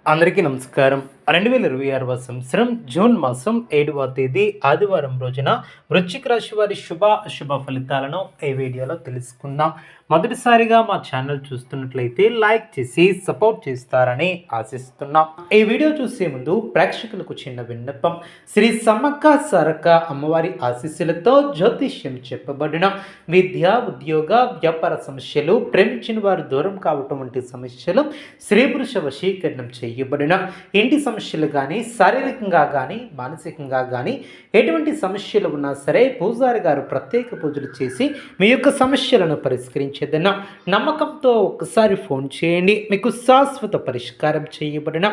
అందరికీ నమస్కారం. 2026 సంవత్సరం జూన్ మాసం 7వ తేదీ ఆదివారం రోజున వృశ్చిక రాశి వారి శుభ అశుభ ఫలితాలను ఈ వీడియోలో తెలుసుకుందాం. మొదటిసారిగా మా ఛానల్ చూస్తున్నట్లయితే లైక్ చేసి సపోర్ట్ చేస్తారని ఆశిస్తున్నాం. ఈ వీడియో చూసే ముందు ప్రేక్షకులకు చిన్న విన్నపం. శ్రీ సమ్మక్క సారక్క అమ్మవారి ఆశీస్సులతో జ్యోతిష్యం చెప్పబడిన విద్య, ఉద్యోగ, వ్యాపార సమస్యలు, ప్రేమించిన వారు దూరం కావటం వంటి సమస్యలు, స్త్రీ పురుష వశీకరణం చేయబడిన ఇంటి సమస్యలు కానీ, శారీరకంగా కానీ, మానసికంగా కానీ ఎటువంటి సమస్యలు ఉన్నా సరే పూజారి గారు ప్రత్యేక పూజలు చేసి మీ యొక్క సమస్యలను పరిష్కరించేదన్నా నమ్మకంతో ఒకసారి ఫోన్ చేయండి. మీకు శాశ్వత పరిష్కారం చేయబడిన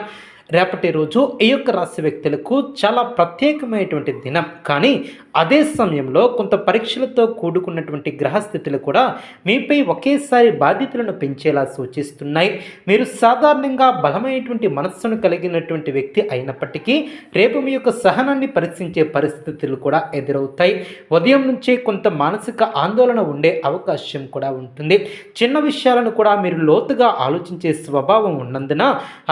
రేపటి రోజు ఈ యొక్క రాశి వ్యక్తులకు చాలా ప్రత్యేకమైనటువంటి దినం. కానీ అదే సమయంలో కొంత పరీక్షలతో కూడుకున్నటువంటి గ్రహస్థితులు కూడా మీపై ఒకేసారి బాధ్యతలను పెంచేలా సూచిస్తున్నాయి. మీరు సాధారణంగా బలమైనటువంటి మనస్సును కలిగినటువంటి వ్యక్తి అయినప్పటికీ రేపు మీ యొక్క సహనాన్ని పరీక్షించే పరిస్థితులు కూడా ఎదురవుతాయి. ఉదయం నుంచే కొంత మానసిక ఆందోళన ఉండే అవకాశం కూడా ఉంటుంది. చిన్న విషయాలను కూడా మీరు లోతుగా ఆలోచించే స్వభావం ఉన్నందున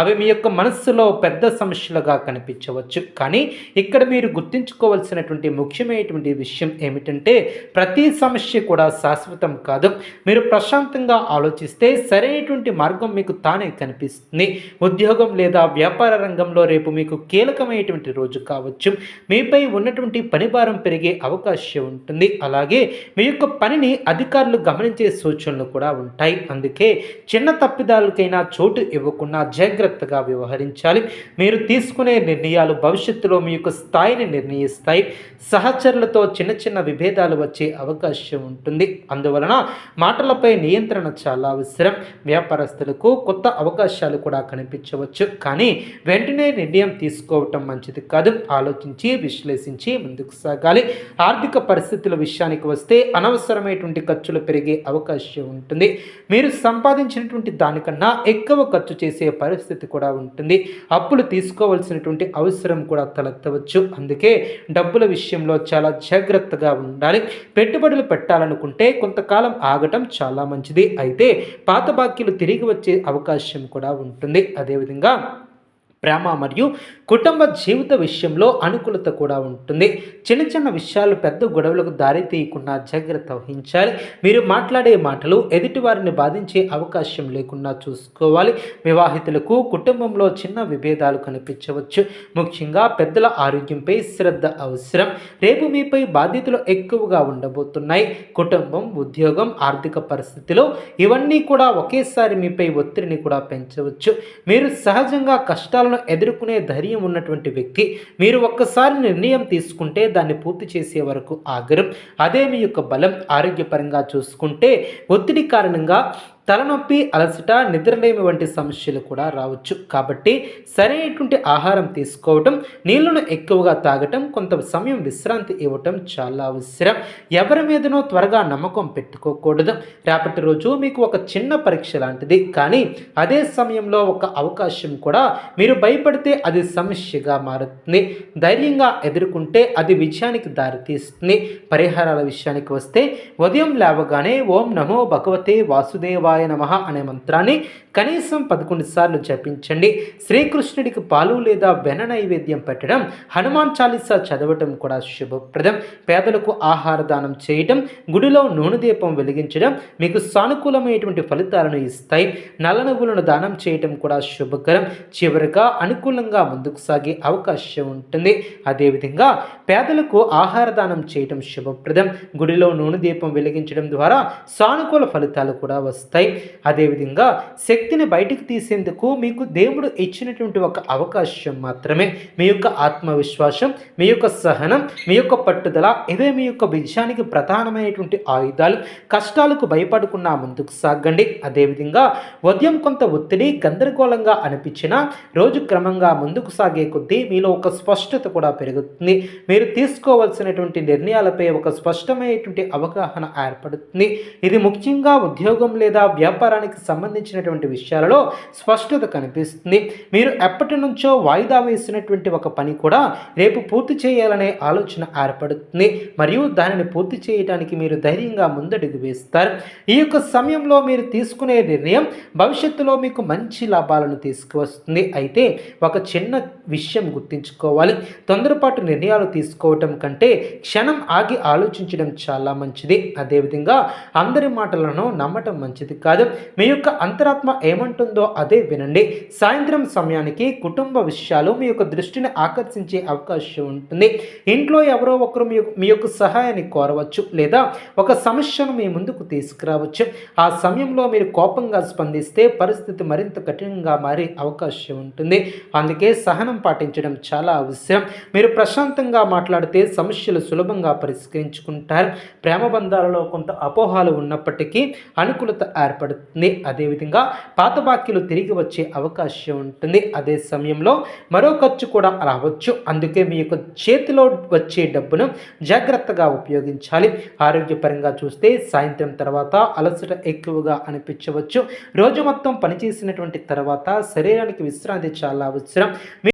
అవి మీ యొక్క మనస్సులో పెద్ద సమస్యలుగా కనిపించవచ్చు. కానీ ఇక్కడ మీరు గుర్తుంచుకోవాల్సినటువంటి ముఖ్యమైనటువంటి విషయం ఏమిటంటే ప్రతి సమస్య కూడా శాశ్వతం కాదు. మీరు ప్రశాంతంగా ఆలోచిస్తే సరైనటువంటి మార్గం మీకు తానే కనిపిస్తుంది. ఉద్యోగం లేదా వ్యాపార రంగంలో రేపు మీకు కీలకమైనటువంటి రోజు కావచ్చు. మీపై ఉన్నటువంటి పనిభారం పెరిగే అవకాశం ఉంటుంది. అలాగే మీ యొక్క పనిని అధికారులు గమనించే సూచనలు కూడా ఉంటాయి. అందుకే చిన్న తప్పిదాలకైనా చోటు ఇవ్వకుండా జాగ్రత్తగా వ్యవహరించాలి. మీరు తీసుకునే నిర్ణయాలు భవిష్యత్తులో మీ యొక్క స్థాయిని నిర్ణయిస్తాయి. సహచరులతో చిన్న చిన్న విభేదాలు వచ్చే అవకాశం ఉంటుంది. అందువలన మాటలపై నియంత్రణ చాలా అవసరం. వ్యాపారస్తులకు కొత్త అవకాశాలు కూడా కనిపించవచ్చు. కానీ వెంటనే నిర్ణయం తీసుకోవటం మంచిది కాదు. ఆలోచించి విశ్లేషించి ముందుకు సాగాలి. ఆర్థిక పరిస్థితుల విషయానికి వస్తే అనవసరమైనటువంటి ఖర్చులు పెరిగే అవకాశం ఉంటుంది. మీరు సంపాదించినటువంటి దానికన్నా ఎక్కువ ఖర్చు చేసే పరిస్థితి కూడా ఉంటుంది. అప్పులు తీసుకోవాల్సినటువంటి అవసరం కూడా తలెత్తవచ్చు. అందుకే డబ్బుల విషయంలో చాలా జాగ్రత్తగా ఉండాలి. పెట్టుబడులు పెట్టాలనుకుంటే కొంతకాలం ఆగటం చాలా మంచిది. అయితే పాత బాకీలు తిరిగి వచ్చే అవకాశం కూడా ఉంటుంది. అదేవిధంగా ప్రేమ మరియు కుటుంబ జీవిత విషయంలో అనుకూలత కూడా ఉంటుంది. చిన్న చిన్న విషయాలు పెద్ద గొడవలకు దారి తీయకుండా జాగ్రత్త వహించాలి. మీరు మాట్లాడే మాటలు ఎదుటివారిని బాధించే అవకాశం లేకుండా చూసుకోవాలి. వివాహితులకు కుటుంబంలో చిన్న విభేదాలు కనిపించవచ్చు. ముఖ్యంగా పెద్దల ఆరోగ్యంపై శ్రద్ధ అవసరం. రేపు మీపై బాధ్యతలు ఎక్కువగా ఉండబోతున్నాయి. కుటుంబం, ఉద్యోగం, ఆర్థిక పరిస్థితిలో ఇవన్నీ కూడా ఒకేసారి మీపై ఒత్తిడిని కూడా పెంచవచ్చు. మీరు సహజంగా కష్టాలను ఎదుర్కొనే ధైర్యం ఉన్నటువంటి వ్యక్తి. మీరు ఒక్కసారి నిర్ణయం తీసుకుంటే దాన్ని పూర్తి చేసే వరకు ఆగరు. అదే మీ యొక్క బలం. ఆరోగ్యపరంగా చూసుకుంటే ఒత్తిడి కారణంగా తలనొప్పి, అలసట, నిద్రలేమి వంటి సమస్యలు కూడా రావచ్చు. కాబట్టి సరైనటువంటి ఆహారం తీసుకోవటం, నీళ్లను ఎక్కువగా తాగటం, కొంత సమయం విశ్రాంతి ఇవ్వటం చాలా అవసరం. ఎవరి మీదనో త్వరగా నమ్మకం పెట్టుకోకూడదు. రేపటి రోజు మీకు ఒక చిన్న పరీక్ష లాంటిది. కానీ అదే సమయంలో ఒక అవకాశం కూడా. మీరు భయపడితే అది సమస్యగా మారుతుంది. ధైర్యంగా ఎదుర్కొంటే అది విజయానికి దారితీస్తుంది. పరిహారాల విషయానికి వస్తే ఉదయం లేవగానే ఓం నమో భగవతే వాసుదేవాయ నమః అనే మంత్రాన్ని కనీసం 11 సార్లు జపించండి. శ్రీకృష్ణుడికి పాలు లేదా వెన్న నైవేద్యం పెట్టడం, హనుమాన్ చాలీసా చదవటం కూడా శుభప్రదం. పేదలకు ఆహార దానం చేయటం, గుడిలో నూనె దీపం వెలిగించడం మీకు సానుకూలమైనటువంటి ఫలితాలను ఇస్తాయి. నల్ల నువ్వులను దానం చేయటం కూడా శుభకరం. చివరిగా అనుకూలంగా ముందుకు సాగే అవకాశం ఉంటుంది. అదేవిధంగా పేదలకు ఆహార దానం చేయటం శుభప్రదం. గుడిలో నూనె దీపం వెలిగించడం ద్వారా సానుకూల ఫలితాలు కూడా వస్తాయి. అదేవిధంగా శక్తిని బయటకు తీసేందుకు మీకు దేవుడు ఇచ్చినటువంటి ఒక అవకాశం మాత్రమే. మీ యొక్క ఆత్మవిశ్వాసం, మీ యొక్క సహనం, మీ యొక్క పట్టుదల ఇవే మీ యొక్క విజయానికి ప్రధానమైనటువంటి ఆయుధాలు. కష్టాలకు భయపడకుండా ముందుకు సాగండి. అదేవిధంగా ఉదయం కొంత ఒత్తిడి, గందరగోళంగా అనిపించినా రోజు క్రమంగా ముందుకు సాగే కొద్దీ మీలో ఒక స్పష్టత కూడా పెరుగుతుంది. మీరు తీసుకోవాల్సినటువంటి నిర్ణయాలపై ఒక స్పష్టమైనటువంటి అవగాహన ఏర్పడుతుంది. ఇది ముఖ్యంగా ఉద్యోగం లేదా వ్యాపారానికి సంబంధించినటువంటి విషయాలలో స్పష్టత కనిపిస్తుంది. మీరు ఎప్పటి నుంచో వాయిదా వేసినటువంటి ఒక పని కూడా రేపు పూర్తి చేయాలనే ఆలోచన ఏర్పడుతుంది మరియు దానిని పూర్తి చేయడానికి మీరు ధైర్యంగా ముందడుగు వేస్తారు. ఈ యొక్క సమయంలో మీరు తీసుకునే నిర్ణయం భవిష్యత్తులో మీకు మంచి లాభాలను తీసుకువస్తుంది. అయితే ఒక చిన్న విషయం గుర్తుంచుకోవాలి, తొందరపాటు నిర్ణయాలు తీసుకోవటం కంటే క్షణం ఆగి ఆలోచించడం చాలా మంచిది. అదేవిధంగా అందరి మాటలను నమ్మటం మంచిది కాదు. మీ యొక్క అంతరాత్మ ఏమంటుందో అదే వినండి. సాయంత్రం సమయానికి కుటుంబ విషయాలు మీ యొక్క దృష్టిని ఆకర్షించే అవకాశం ఉంటుంది. ఇంట్లో ఎవరో ఒకరు మీ యొక్క సహాయాన్ని కోరవచ్చు లేదా ఒక సమస్యను మీ ముందుకు తీసుకురావచ్చు. ఆ సమయంలో మీరు కోపంగా స్పందిస్తే పరిస్థితి మరింత కఠినంగా మారే అవకాశం ఉంటుంది. అందుకే సహనం పాటించడం చాలా అవసరం. మీరు ప్రశాంతంగా మాట్లాడితే సమస్యలు సులభంగా పరిష్కరించుకుంటారు. ప్రేమ బంధాలలో కొంత అపోహాలు ఉన్నప్పటికీ అనుకూలత ఏర్పడుతుంది. అదేవిధంగా పాత బాకీలు తిరిగి వచ్చే అవకాశం ఉంటుంది. అదే సమయంలో మరో ఖర్చు కూడా రావచ్చు. అందుకే మీ యొక్క చేతిలో వచ్చే డబ్బును జాగ్రత్తగా ఉపయోగించాలి. ఆరోగ్యపరంగా చూస్తే సాయంత్రం తర్వాత అలసట ఎక్కువగా అనిపించవచ్చు. రోజు మొత్తం పనిచేసినటువంటి తర్వాత శరీరానికి విశ్రాంతి చాలా అవసరం.